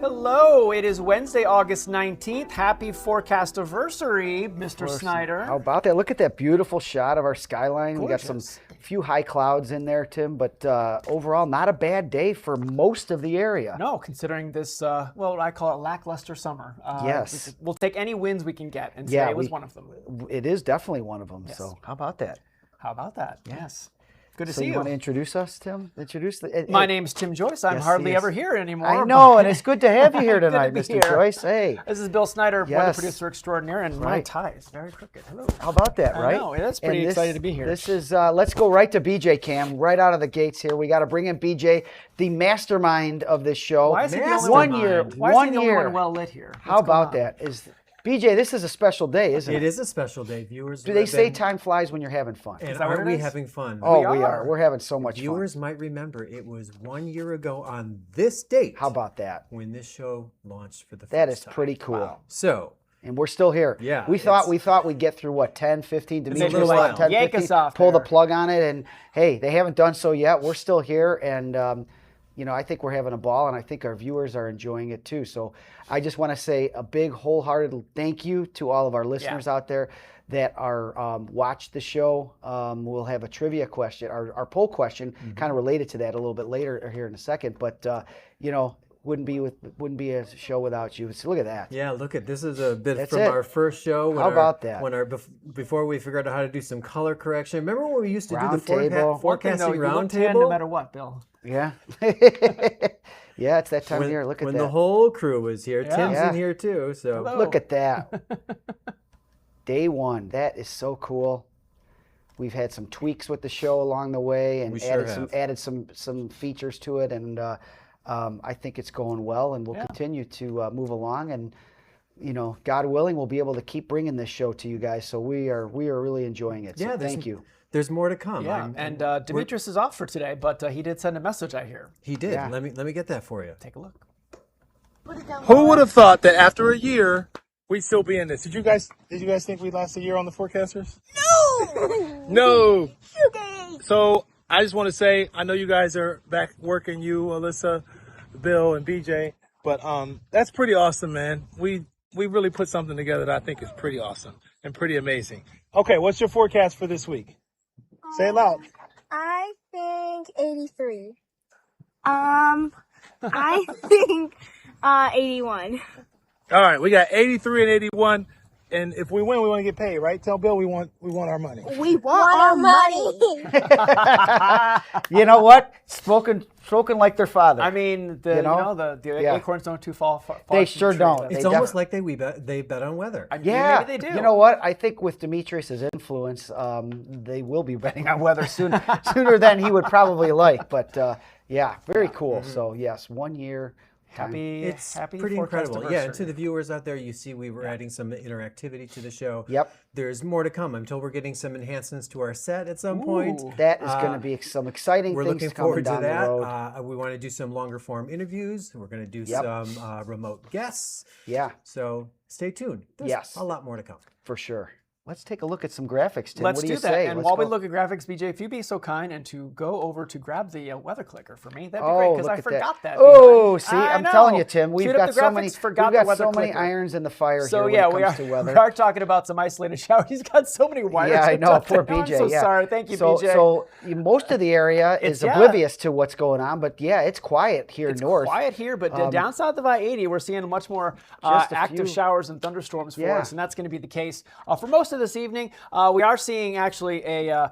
Hello, it is Wednesday, August 19th. Happy forecast-iversary, Mr. Snyder. How about that? Look at that beautiful shot of our skyline. Gorgeous. We got some few high clouds in there, Tim, but overall, not a bad day for most of the area. No, considering this, well, I call it lackluster summer. Yes. We'll take any wins we can get, and today was one of them. It is definitely one of them, Yes. so how about that? How about that? Yes. Good to So see you you. want to introduce us, Tim? My name's Tim Joyce. I'm Yes, hardly yes. ever here anymore. I know, and it's good to have you here Good to tonight, be Mr. here. Joyce. Hey. This is Bill Snyder, weather Yes. producer extraordinaire, and my Right. tie is very crooked. Hello. How about that, right? I know, that's pretty excited to be here. This is, let's go right to BJ Cam, right out of the gates here. We got to bring in BJ, the mastermind of this show. Why is he the only one year, Why one is he the year. only one well lit here? How about that? BJ, this is a special day, isn't it? It is a special day. Viewers, Do they say time flies when you're having fun? And that what are it we is? having fun? Oh, We we are. are. We're having so much Viewers fun. might remember it was 1 year ago on this date. How about that? when this show launched for the first That is time. pretty cool. Wow. So, And we're still here. Yeah, We thought we'd get through what, 10, 15 It's a Demetrius, little like while. 10, Yank 15, us off pull the there. plug on it, and hey, they haven't done so yet. We're still here, and you know, I think we're having a ball, and I think our viewers are enjoying it too. So I just want to say a big wholehearted thank you to all of our listeners out there that are watch the show. We'll have a trivia question, our poll question, kind of related to that a little bit later here in a second. But you know, wouldn't be a show without you. So look at that. yeah, look at this is a bit That's from it. our first show. When How about that? When before we figured out how to do some color correction. Remember when we used to do Round the table. forecasting you round look tan table? no matter what, Bill. Yeah. Yeah, it's that time of year. Look at when that. the whole crew was here. Yeah. Tim's Yeah. in here too. So Hello. Look at that. Day one. That is so cool. We've had some tweaks with the show along the way, and We sure added some features to it, and I think it's going well, and we'll continue to move along, and you know, God willing, we'll be able to keep bringing this show to you guys. So we are really enjoying it. So yeah, thank you. There's more to come. Yeah, and Demetrius is off for today, but he did send a message, I hear. He did. Yeah. Let me get that for you. Take a look. Who would have thought that after a year we'd still be in this? Did you guys think we'd last a year on the forecasters? No. No. So I just want to say I know you guys are back working, you, Alyssa, Bill, and BJ, but that's pretty awesome, man. We really put something together that I think is pretty awesome and pretty amazing. Okay, what's your forecast for this week? Say it loud. I think 83. I think 81. All right, we got 83 and 81. And if we win, we want to get paid, right? Tell Bill we want our money. We want our money. You know what? Spoken like their father. I mean, the Yeah. acorns don't too far They from the sure tree. don't. That's- It's They almost like they bet on weather. I mean, Yeah, maybe they do. You know what? I think with Demetrius's influence, they will be betting on weather sooner than he would probably like. But yeah, very cool. So yes, 1 year. Time. It's happy pretty incredible. Yeah, and forecast-iversary. to the viewers out there, you see we were adding some interactivity to the show. Yep. There's more to come until we're getting some enhancements to our set at some point. That is going to be some exciting We're things looking coming forward to down that. the road. We want to do some longer form interviews. We're going to do Yep. some remote guests. Yeah, So stay tuned. There's Yes. a lot more to come. for sure. Let's take a look at some graphics, Tim. Let's what do do you that. say? And Let's while we go. look at graphics, BJ, if you'd be so kind and to go over to grab the weather clicker for me, that'd be Oh, great because look I at forgot that. Oh, behind. see, I I'm telling know. you, Tim, we've Queued up got the so graphics, many, forgot we've got the weather so many clicker. irons in the fire So here yeah, when we it are, comes to weather. we are talking about some isolated showers. He's got so many wires. Yeah, I hooked know. up Poor there. BJ. I'm so yeah. sorry. Thank you, so, BJ. So most of the area is yeah. oblivious to what's going on, but yeah, it's quiet here It's north. quiet here, but down south of I-80, we're seeing much more Just a active few. showers and thunderstorms for Yeah. us, and that's going to be the case for most of this evening. We are seeing actually a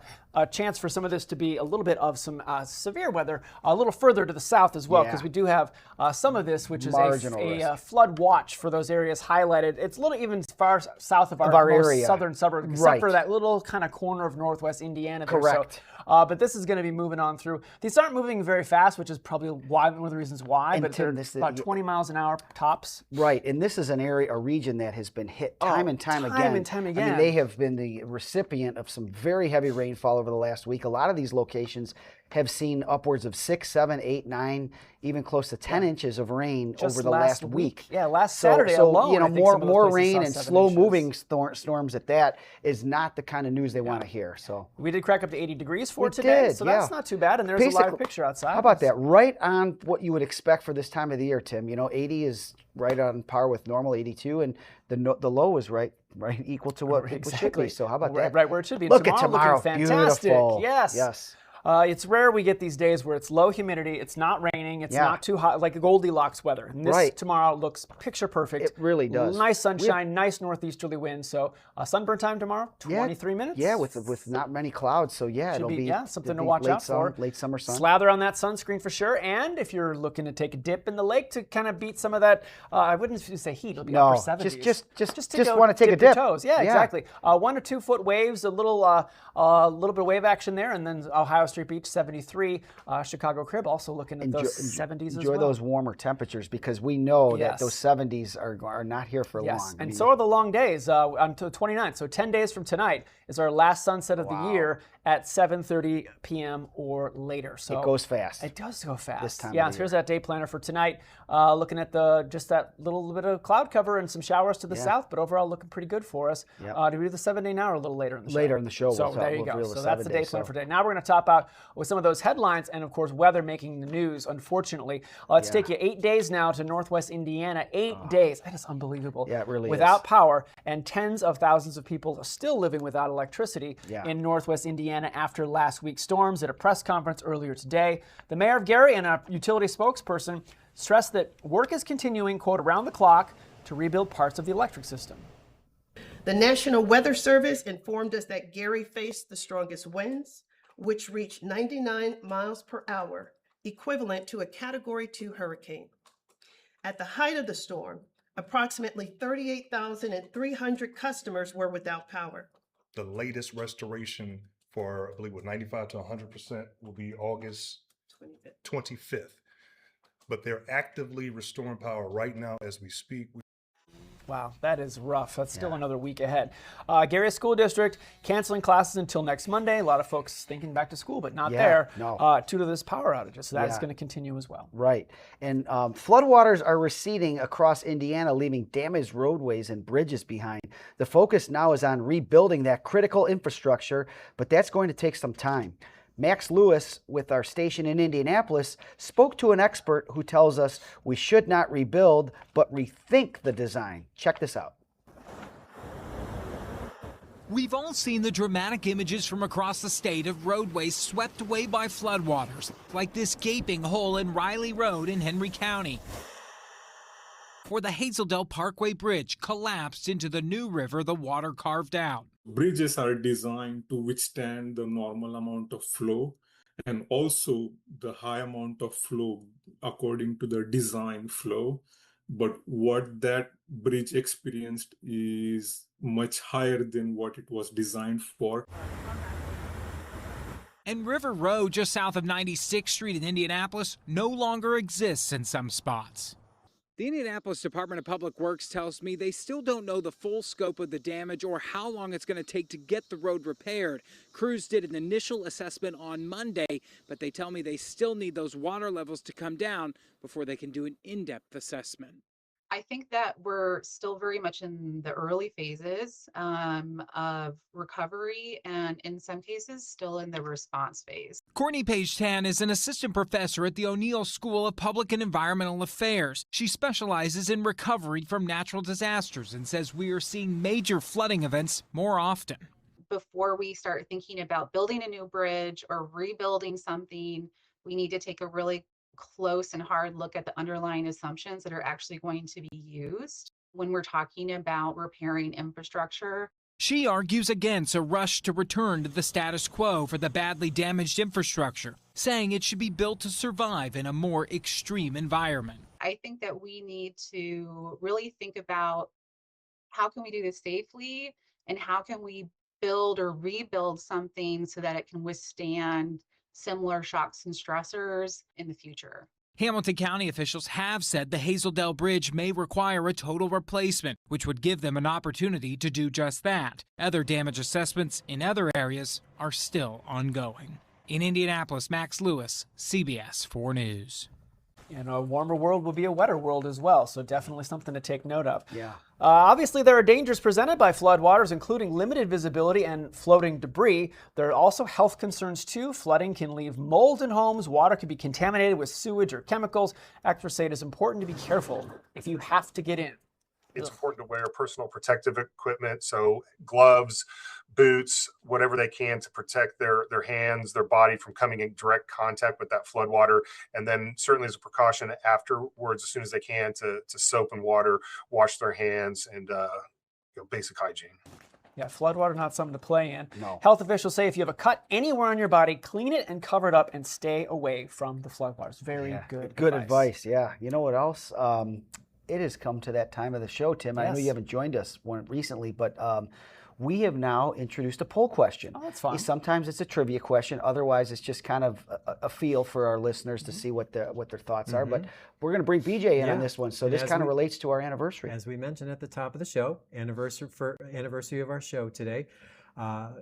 chance for some of this to be a little bit of some severe weather a little further to the south as well, because Yeah. we do have some of this, which is Marginal a risk. flood watch for those areas highlighted. It's a little even far south of our most area. southern suburb, except Right. for that little kind of corner of northwest Indiana there. Correct. So, but this is going to be moving on through. These aren't moving very fast, which is probably one of the reasons why, And but Tim, they're this is- about 20 miles an hour tops. Right, and this is an area, a region that has been hit time and time again. time and time I again. mean, they have been the recipient of some very heavy rainfall over the last week. A lot of these locations have seen upwards of 6, 7, 8, 9, even close to 10 inches of rain Just over the last last week. Yeah, last Saturday so alone, you know, I think some of those more places rain saw and 7 slow-moving inches. storms at that is not the kind of news they want to hear. So We did crack up to 80 degrees for we today, did, so yeah. that's not too bad. And there's a live Basically, picture outside. How about that? Right on what you would expect for this time of the year, Tim. You know, 80 is right on par with normal, 82, and the low is right equal to what it should be. So how about that? Right where it should be. Look at tomorrow. Looking fantastic. Beautiful. Yes. Yes. It's rare we get these days where it's low humidity, it's not raining, it's not too hot, like Goldilocks weather. And this tomorrow looks picture perfect. It really does. Nice sunshine, nice northeasterly wind. So sunburn time tomorrow, 23 minutes. Yeah, with not many clouds. So yeah, Should it'll be something to watch out for. Late summer sun. Slather on that sunscreen for sure. And if you're looking to take a dip in the lake to kind of beat some of that, I wouldn't say heat. It'll be upper 70s. Just want to take a dip. Your toes. Yeah, exactly. 1 to 2 foot waves, a little bit of wave action there, and then Ohio Street Beach 73. Chicago Crib also looking at those 70s as well. Enjoy those warmer temperatures because we know that those 70s are not here for long. And so are the long days until 29th. So 10 days from tonight is our last sunset of the year at 7:30 p.m. or later. So it goes fast. It does go fast. This time of so the here's that day planner for tonight. Looking at just that little bit of cloud cover and some showers to the south, but overall looking pretty good for us. Do we do the 7-day now or a little later in the show? Later in the show. So there you go. So that's the day plan for today. Now we're going to top out with some of those headlines and, of course, weather making the news, unfortunately. Let's take you 8 days now to Northwest Indiana. 8 days. That is unbelievable. Yeah, it really without power, and tens of thousands of people are still living without electricity in Northwest Indiana after last week's storms. At a press conference earlier today, the mayor of Gary and a utility spokesperson stressed that work is continuing, quote, around the clock to rebuild parts of the electric system. The National Weather Service informed us that Gary faced the strongest winds, which reached 99 miles per hour, equivalent to a Category 2 hurricane. At the height of the storm, approximately 38,300 customers were without power. The latest restoration for, I believe, 95 to 100% will be August 25th. But they're actively restoring power right now as we speak. Wow, that is rough. That's still another week ahead. Gary School District canceling classes until next Monday. A lot of folks thinking back to school, but not there due to this power outage. So that's going to continue as well. Right. And floodwaters are receding across Indiana, leaving damaged roadways and bridges behind. The focus now is on rebuilding that critical infrastructure, but that's going to take some time. Max Lewis, with our station in Indianapolis, spoke to an expert who tells us we should not rebuild, but rethink the design. Check this out. We've all seen the dramatic images from across the state of roadways swept away by floodwaters, like this gaping hole in Riley Road in Henry County. Or the Hazeldale Parkway Bridge collapsed into the new river the water carved out. Bridges are designed to withstand the normal amount of flow and also the high amount of flow according to the design flow. But what that bridge experienced is much higher than what it was designed for. And River Road, just south of 96th Street in Indianapolis, no longer exists in some spots. The Indianapolis Department of Public Works tells me they still don't know the full scope of the damage or how long it's going to take to get the road repaired. Crews did an initial assessment on Monday, but they tell me they still need those water levels to come down before they can do an in-depth assessment. I think that we're still very much in the early phases of recovery and in some cases still in the response phase. Courtney Page-Tan is an assistant professor at the O'Neill School of Public and Environmental Affairs. She specializes in recovery from natural disasters and says we are seeing major flooding events more often. Before we start thinking about building a new bridge or rebuilding something, we need to take a really close and hard look at the underlying assumptions that are actually going to be used when we're talking about repairing infrastructure. She argues against a rush to return to the status quo for the badly damaged infrastructure, saying it should be built to survive in a more extreme environment. I think that we need to really think about how can we do this safely and how can we build or rebuild something so that it can withstand similar shocks and stressors in the future. Hamilton County officials have said the Hazeldale Bridge may require a total replacement, which would give them an opportunity to do just that. Other damage assessments in other areas are still ongoing. In Indianapolis, Max Lewis, CBS 4 News. And a warmer world will be a wetter world as well, so definitely something to take note of. Yeah. Obviously, there are dangers presented by floodwaters, including limited visibility and floating debris. There are also health concerns, too. Flooding can leave mold in homes. Water can be contaminated with sewage or chemicals. Experts say it is important to be careful if you have to get in. It's important to wear personal protective equipment, so gloves, boots, whatever they can to protect their hands, their body from coming in direct contact with that flood water. And then certainly as a precaution afterwards, as soon as they can, to soap and water, wash their hands, and basic hygiene. Yeah, floodwater not something to play in. No. Health officials say if you have a cut anywhere on your body, clean it and cover it up and stay away from the floodwaters. Very good advice. Yeah. You know what else? It has come to that time of the show, Tim. I know you haven't joined us recently, but we have now introduced a poll question. Oh, that's fun. Sometimes it's a trivia question. Otherwise, it's just kind of a feel for our listeners to see what their thoughts are. But we're going to bring BJ in on this one. So this kind of relates to our anniversary. As we mentioned at the top of the show, anniversary of our show today.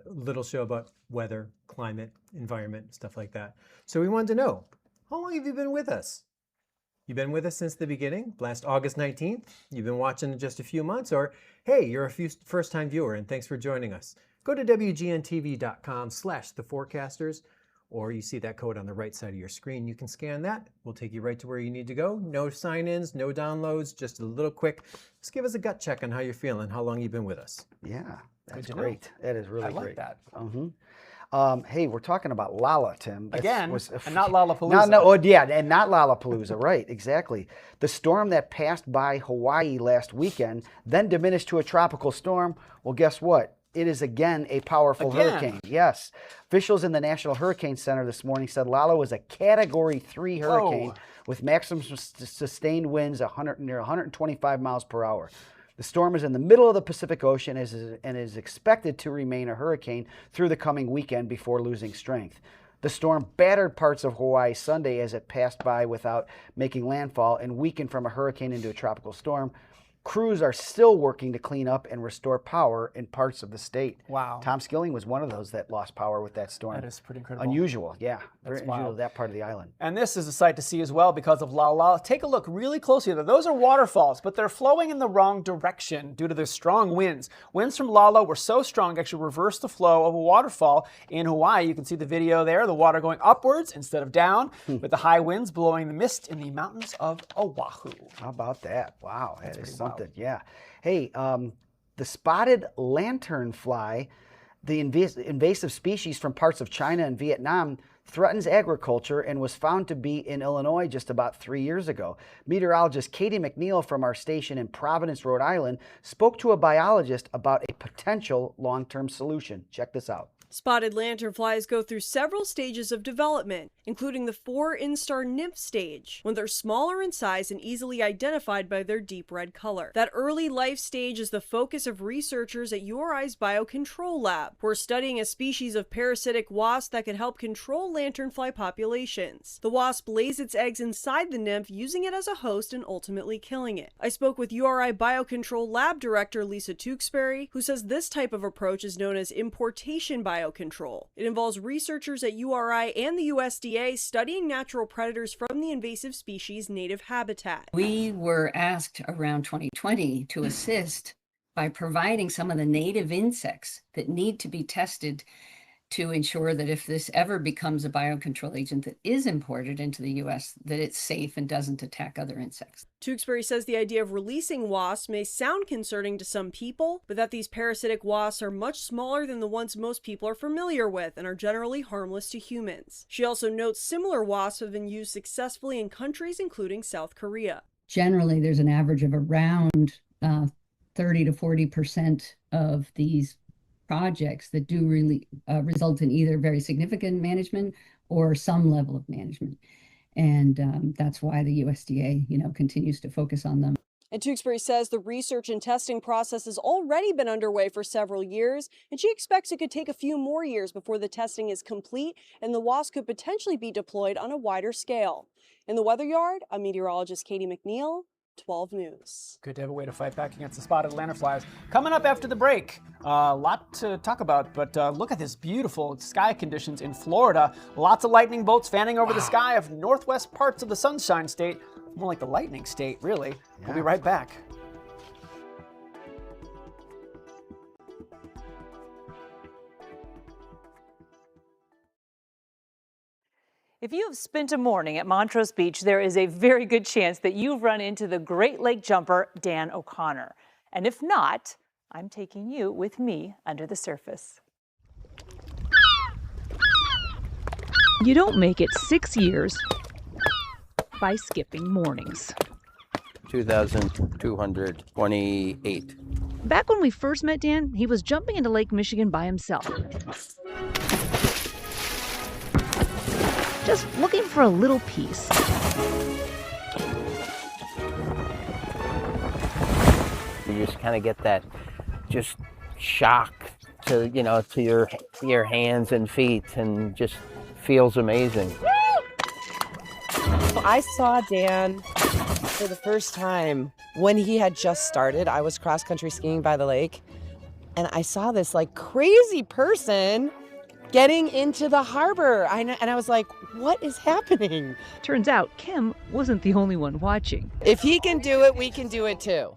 Little show about weather, climate, environment, stuff like that. So we wanted to know, how long have you been with us? You've been with us since the beginning, last August 19th. You've been watching in just a few months, or hey, you're a first-time viewer and thanks for joining us. Go to WGNTV.com/theforecasters, or you see that code on the right side of your screen. You can scan that. We'll take you right to where you need to go. No sign-ins, no downloads, just a little quick. Just give us a gut check on how you're feeling, how long you've been with us. Yeah, that's great. That is really great. I like that. Hey, we're talking about Lala, Tim. Again, and not Lollapalooza. And not Lollapalooza, right, exactly. The storm that passed by Hawaii last weekend, then diminished to a tropical storm. Well, guess what? It is again a powerful hurricane. Yes. Officials in the National Hurricane Center this morning said Lala was a Category 3 hurricane with maximum sustained winds near 125 miles per hour. The storm is in the middle of the Pacific Ocean and is expected to remain a hurricane through the coming weekend before losing strength. The storm battered parts of Hawaii Sunday as it passed by without making landfall and weakened from a hurricane into a tropical storm. Crews are still working to clean up and restore power in parts of the state. Wow. Tom Skilling was one of those that lost power with that storm. That is pretty incredible. Unusual, yeah. Very unusual, that part of the island. And this is a sight to see as well because of Lala. Take a look really closely. Those are waterfalls, but they're flowing in the wrong direction due to the strong winds. Winds from Lala were so strong they actually reversed the flow of a waterfall in Hawaii. You can see the video there, the water going upwards instead of down, with the high winds blowing the mist in the mountains of Oahu. How about that? Wow, that is something. Yeah. Hey, the spotted lantern fly, the invasive species from parts of China and Vietnam, threatens agriculture and was found to be in Illinois just about 3 years ago. Meteorologist Katie McNeil from our station in Providence, Rhode Island, spoke to a biologist about a potential long-term solution. Check this out. Spotted lanternflies go through several stages of development, including the 4 instar nymph stage, when they're smaller in size and easily identified by their deep red color. That early life stage is the focus of researchers at URI's Biocontrol Lab, who are studying a species of parasitic wasp that can help control lanternfly populations. The wasp lays its eggs inside the nymph, using it as a host and ultimately killing it. I spoke with URI Biocontrol Lab Director Lisa Tewksbury, who says this type of approach is known as importation biocontrol. It involves researchers at URI and the USDA studying natural predators from the invasive species' native habitat. We were asked around 2020 to assist by providing some of the native insects that need to be tested to ensure that if this ever becomes a biocontrol agent that is imported into the U.S., that it's safe and doesn't attack other insects. Tewksbury says the idea of releasing wasps may sound concerning to some people, but that these parasitic wasps are much smaller than the ones most people are familiar with and are generally harmless to humans. She also notes similar wasps have been used successfully in countries including South Korea. Generally, there's an average of around 30 to 40% of these projects that do really result in either very significant management or some level of management. And that's why the USDA, continues to focus on them. And Tewksbury says the research and testing process has already been underway for several years, and she expects it could take a few more years before the testing is complete and the wasp could potentially be deployed on a wider scale. In the Weather Yard, I'm meteorologist Katie McNeil 12 News. Good to have a way to fight back against the spotted lanternflies. Coming up after the break, a lot to talk about, but look at this beautiful sky conditions in Florida. Lots of lightning bolts fanning over the sky of northwest parts of the Sunshine State. More like the lightning state, really. We'll be right back. If you have spent a morning at Montrose Beach, there is a very good chance that you've run into the Great Lake jumper, Dan O'Connor. And if not, I'm taking you with me under the surface. You don't make it 6 years by skipping mornings. 2,228. Back when we first met Dan, he was jumping into Lake Michigan by himself. Just looking for a little peace. You just kind of get that just shock to, you know, to your hands and feet, and just feels amazing. I saw Dan for the first time when he had just started. I was cross-country skiing by the lake, and I saw this like crazy person getting into the harbor. And I was like, what is happening? Turns out Kim wasn't the only one watching. If he can do it, we can do it too.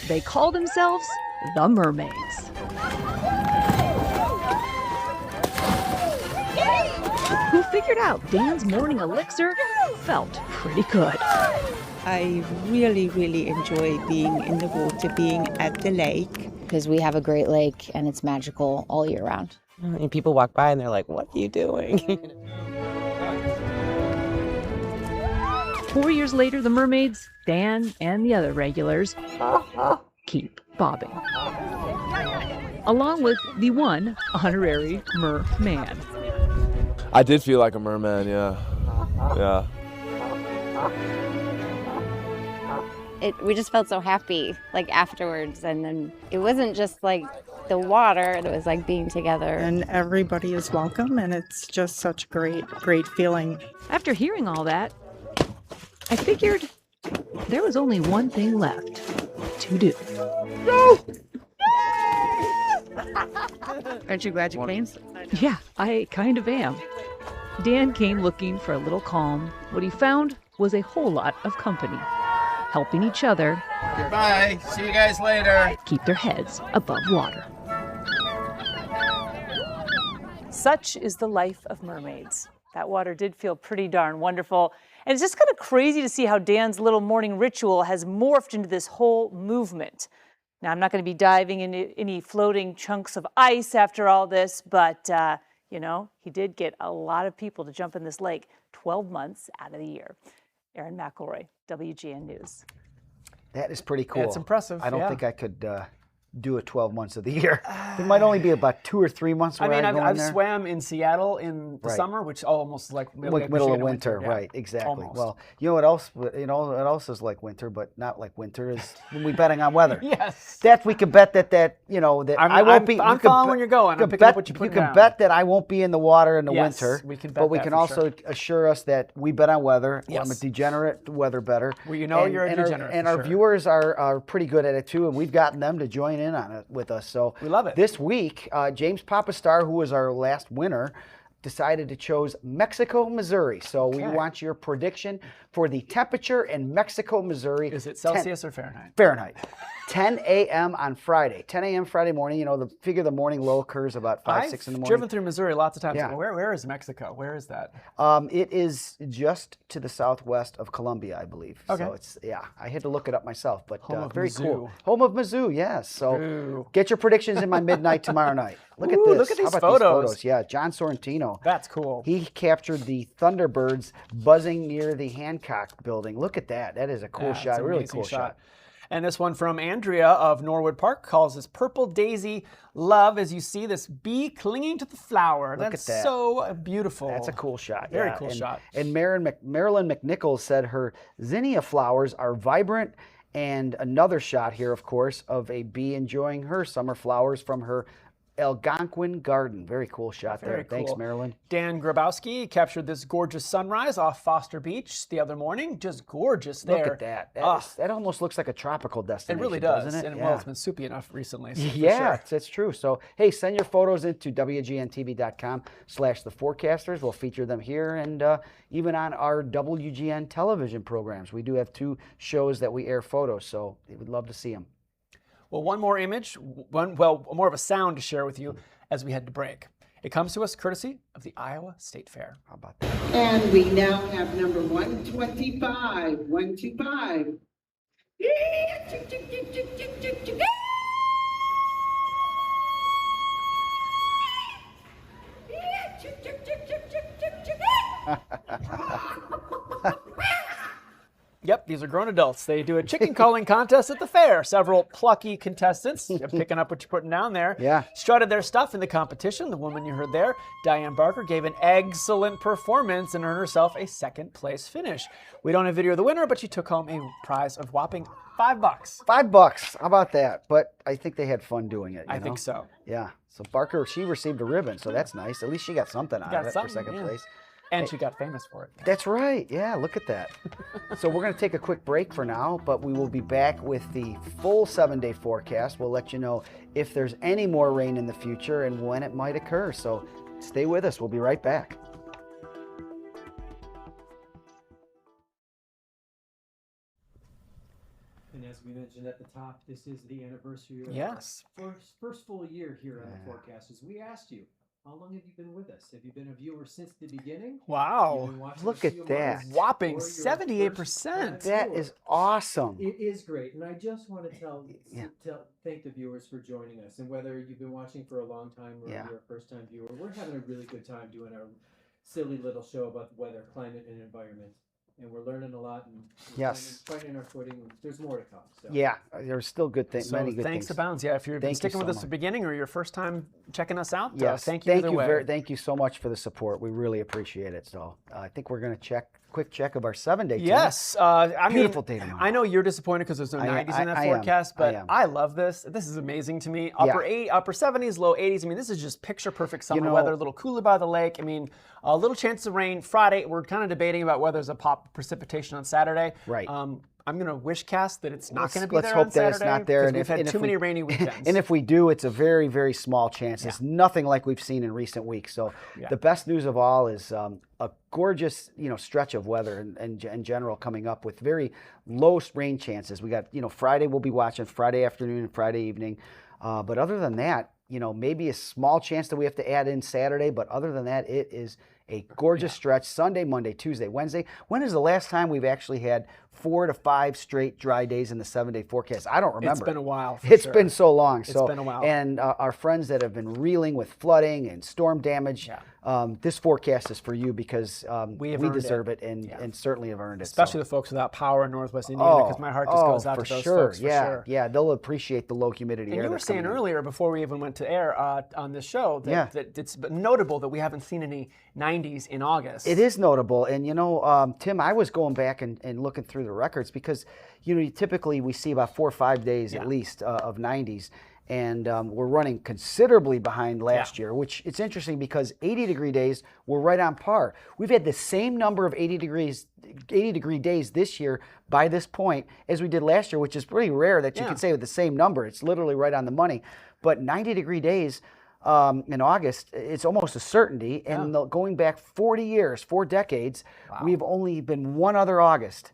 They call themselves the Mermaids. Who figured out Dan's morning elixir felt pretty good. I really, really enjoy being in the water, being at the lake. Because we have a great lake and it's magical all year round. And people walk by and they're like, what are you doing? 4 years later, the Mermaids, Dan and the other regulars, keep bobbing. Along with the one honorary merman. I did feel like a merman, yeah. Yeah. We just felt so happy, like afterwards, and then it wasn't just like the water, it was like being together. And everybody is welcome, and it's just such a great feeling. After hearing all that, I figured there was only one thing left to do. No! Aren't you glad you came? Yeah, I kind of am. Dan came looking for a little calm. What he found was a whole lot of company, helping each other. Goodbye. See you guys later. Keep their heads above water. Such is the life of mermaids. That water did feel pretty darn wonderful. And it's just kind of crazy to see how Dan's little morning ritual has morphed into this whole movement. Now, I'm not going to be diving into any floating chunks of ice after all this, but, you know, he did get a lot of people to jump in this lake 12 months out of the year. Erin McElroy, WGN News. That is pretty cool. It's impressive. I don't think I could do it 12 months of the year. It might only be about 2 or 3 months. I mean, I've swam in Seattle in the summer, which almost like middle of winter, yeah. Right? Exactly. Almost. Well, you know what else? You know what else is like winter, but not like winter is when we betting on weather. Yes. That we can bet that you know that I won't be. I'm following where you're going. I'm picking up what you're putting You can down. bet that I won't be in the water in the Yes, winter. we can bet but we that can for also sure. assure us that we bet on weather. Yes. I'm a degenerate weather better. Well, you know you're a degenerate. And for our sure. viewers are pretty good at it too, and we've gotten them to join in on it with us. So we love it. This week, James Papastar, who was our last winner, decided to choose Mexico, Missouri. So we want your prediction for the temperature in Mexico, Missouri. Is it Celsius or Fahrenheit? Fahrenheit. 10 a.m. on Friday. 10 a.m. Friday morning. You know, the morning low occurs about 5, 6 in the morning. I've driven through Missouri lots of times. Yeah. Where is Mexico? Where is that? It is just to the southwest of Columbia, I believe. Okay. So it's, I had to look it up myself, but Home of very Mizzou. cool. Home of Mizzou, yes. So Ooh. get your predictions in my midnight tomorrow night. Look at Ooh, this. look at How these about photos. these photos? Yeah, John Sorrentino. That's cool. He captured the Thunderbirds buzzing near the Hancock building. Look at that. That is a cool Yeah, shot. it's an Really amazing cool shot. And this one from Andrea of Norwood Park calls this Purple Daisy Love. As you see this bee clinging to the flower. Look That's at that. so beautiful. That's a cool shot. Very yeah. cool shot. And Marilyn McNichols said her zinnia flowers are vibrant. And another shot here, of course, of a bee enjoying her summer flowers from her Algonquin Garden. Very cool shot there. Very Thanks, cool. Marilyn. Dan Grabowski captured this gorgeous sunrise off Foster Beach the other morning. Just gorgeous there. Look at that. That almost looks like a tropical It destination, really does. doesn't it? And well, it's been soupy enough recently. So Yeah, for sure. it's true. So, hey, send your photos into WGNTV.com/theforecasters. We'll feature them here and even on our WGN television programs. We do have 2 shows that we air photos, so we'd love to see them. Well, one more image, more of a sound to share with you as we head to break. It comes to us courtesy of the Iowa State Fair. How about that? And we now have number 125. 125. Yep, these are grown adults. They do a chicken calling contest at the fair. Several plucky contestants, picking up what you're putting down there, strutted their stuff in the competition. The woman you heard there, Diane Barker, gave an excellent performance and earned herself a second-place finish. We don't have video of the winner, but she took home a prize of whopping $5. $5. How about that? But I think they had fun doing it. I think so. Yeah. So Barker, she received a ribbon, so that's nice. At least she got something out of it for second place. And she got famous for it. That's right. Yeah, look at that. So we're going to take a quick break for now, but we will be back with the full 7-day forecast. We'll let you know if there's any more rain in the future and when it might occur. So stay with us. We'll be right back. And as we mentioned at the top, this is the anniversary of Yes. our first full year here on the Forecasters. We asked you, how long have you been with us? Have you been a viewer since the beginning? Wow. Look at that. Whopping 78%. That is awesome. It is great. And I just want to thank the viewers for joining us. And whether you've been watching for a long time or you're a first-time viewer, we're having a really good time doing our silly little show about the weather, climate, and environment. And we're learning a lot and finding our footing. There's more to come. So. Yeah, there's still good things, So many good thanks things. abounds. Yeah, if you've been sticking with us at the beginning or your first time checking us out, thank you either way. Thank you so much for the support. We really appreciate it. So I think we're going to quick check of our 7-day. Yes. Beautiful day tomorrow. I know you're disappointed because there's no 90s in that forecast, but I love this. This is amazing to me. Upper 70s, low 80s. I mean, this is just picture perfect summer weather. A little cooler by the lake. I mean, a little chance of rain Friday. We're kind of debating about whether there's a pop precipitation on Saturday. Right. I'm going to wish cast that it's not going to be Let's there hope on that Saturday. it's not there. We've had too many rainy weekends. And if we do, it's a very, very small chance. It's nothing like we've seen in recent weeks. So the best news of all is a gorgeous, stretch of weather in general coming up with very low rain chances. We got, Friday we'll be watching Friday afternoon and Friday evening. But other than that, maybe a small chance that we have to add in Saturday. But other than that, it is a gorgeous stretch. Sunday, Monday, Tuesday, Wednesday. When is the last time we've actually had 4 to 5 straight dry days in the 7-day forecast? I don't remember. It's been a while. It's been so long. It's been a while. And our friends that have been reeling with flooding and storm damage, this forecast is for you because we deserve it and certainly have earned it. Especially the folks without power in Northwest Indiana, because my heart just goes out to those folks for sure. Yeah, they'll appreciate the low humidity air. And you were saying earlier, before we even went to air on this show, that it's notable that we haven't seen any 90s in August. It is notable. And, Tim, I was going back and looking through the records because, typically we see about 4 or 5 days at least of 90s. And we're running considerably behind last year, which it's interesting because 80-degree days were right on par. We've had the same number of 80-degree days this year by this point as we did last year, which is pretty rare that you can say with the same number. It's literally right on the money. But 90-degree days in August, it's almost a certainty. And going back 40 years, 4 decades, we've only been one other August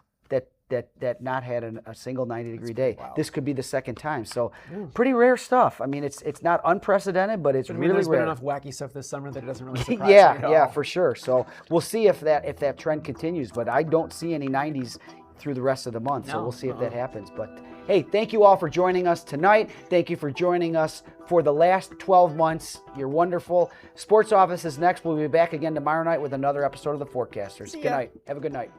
that not had a single 90-degree day. Wow. This could be the second time. So pretty rare stuff. I mean, it's not unprecedented, but it's really rare. There's been enough wacky stuff this summer that it doesn't really surprise me at all. Yeah, for sure. So we'll see if that trend continues. But I don't see any 90s through the rest of the month. So we'll see if that happens. But hey, thank you all for joining us tonight. Thank you for joining us for the last 12 months. You're wonderful. Sports Office is next. We'll be back again tomorrow night with another episode of The Forecasters. Good night. Have a good night.